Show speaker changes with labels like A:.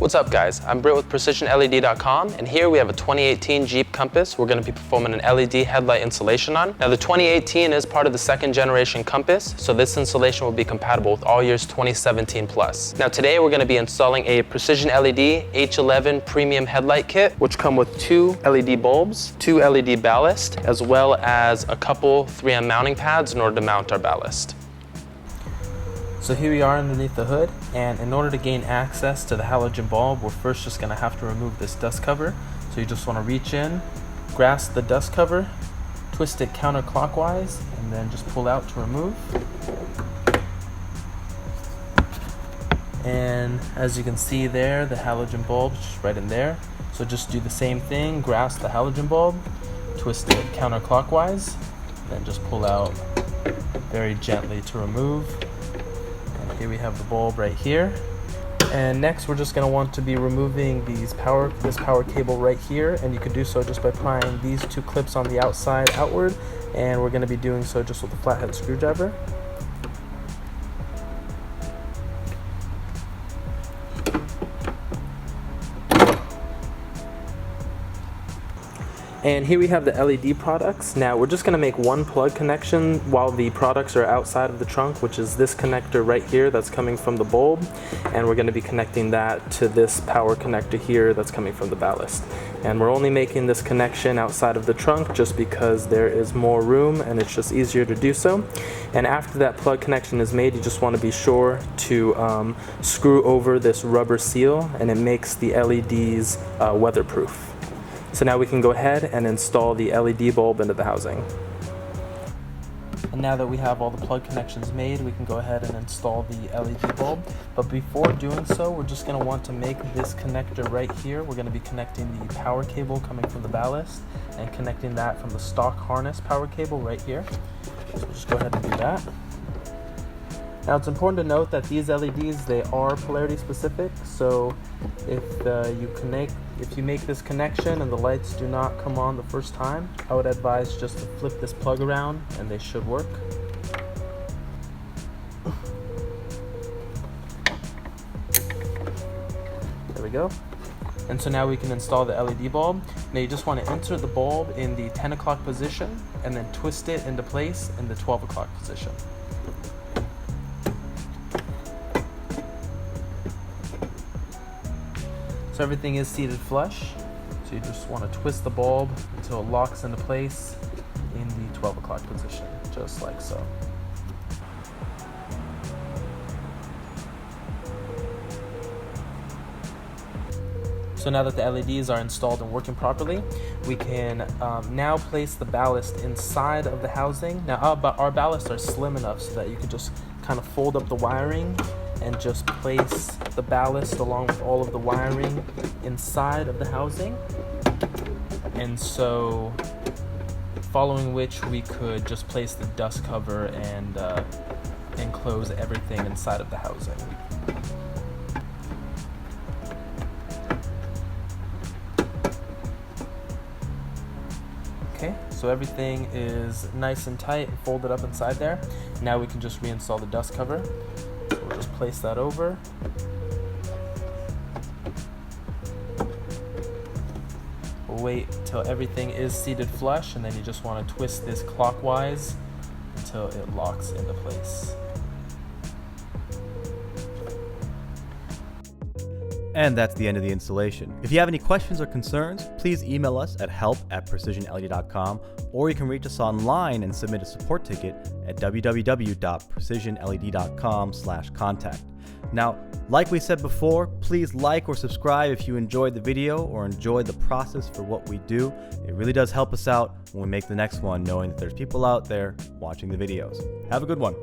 A: What's up guys, I'm Britt with PrecisionLED.com, and here we have a 2018 Jeep Compass we're going to be performing an LED headlight installation on. Now the 2018 is part of the second generation Compass, so this installation will be compatible with all years 2017 plus. Now today we're going to be installing a PrecisionLED H11 premium headlight kit, which come with 2 LED bulbs, 2 LED ballast, as well as a couple 3M mounting pads in order to mount our ballast. So here we are underneath the hood, and in order to gain access to the halogen bulb, we're first just going to have to remove this dust cover. So you just want to reach in, grasp the dust cover, twist it counterclockwise, and then just pull out to remove. And as you can see there, the halogen bulb is just right in there. So just do the same thing, grasp the halogen bulb, twist it counterclockwise, then just pull out very gently to remove. Here we have the bulb right here. And next we're just going to want to be removing this power cable right here, and you can do so just by prying these 2 clips on the outside outward, and we're going to be doing so just with a flathead screwdriver. And here we have the LED products. Now we're just going to make one plug connection while the products are outside of the trunk, which is this connector right here that's coming from the bulb, and we're going to be connecting that to this power connector here that's coming from the ballast. And we're only making this connection outside of the trunk just because there is more room and it's just easier to do so. And after that plug connection is made, you just want to be sure to screw over this rubber seal, and it makes the LEDs weatherproof. So now we can go ahead and install the LED bulb into the housing. And now that we have all the plug connections made, we can go ahead and install the LED bulb. But before doing so, we're just going to want to make this connector right here. We're going to be connecting the power cable coming from the ballast and connecting that from the stock harness power cable right here. So we'll just go ahead and do that. Now it's important to note that these LEDs, they are polarity specific, so if you make this connection and the lights do not come on the first time, I would advise just to flip this plug around and they should work. There we go. And so now we can install the LED bulb. Now you just want to insert the bulb in the 10 o'clock position and then twist it into place in the 12 o'clock position. So everything is seated flush, so you just want to twist the bulb until it locks into place in the 12 o'clock position, just like so. So now that the LEDs are installed and working properly, we can now place the ballast inside of the housing. Now our ballasts are slim enough so that you can just kind of fold up the wiring and just place the ballast along with all of the wiring inside of the housing. And so following which we could just place the dust cover and enclose everything inside of the housing. Okay, so everything is nice and tight and folded up inside there. Now we can just reinstall the dust cover. So we'll just place that over. We'll wait till everything is seated flush, and then you just want to twist this clockwise until it locks into place.
B: And that's the end of the installation. If you have any questions or concerns, please email us at help@precisionled.com, or you can reach us online and submit a support ticket at www.precisionled.com/contact. Now, like we said before, please like or subscribe if you enjoyed the video or enjoyed the process for what we do. It really does help us out when we make the next one, knowing that there's people out there watching the videos. Have a good one.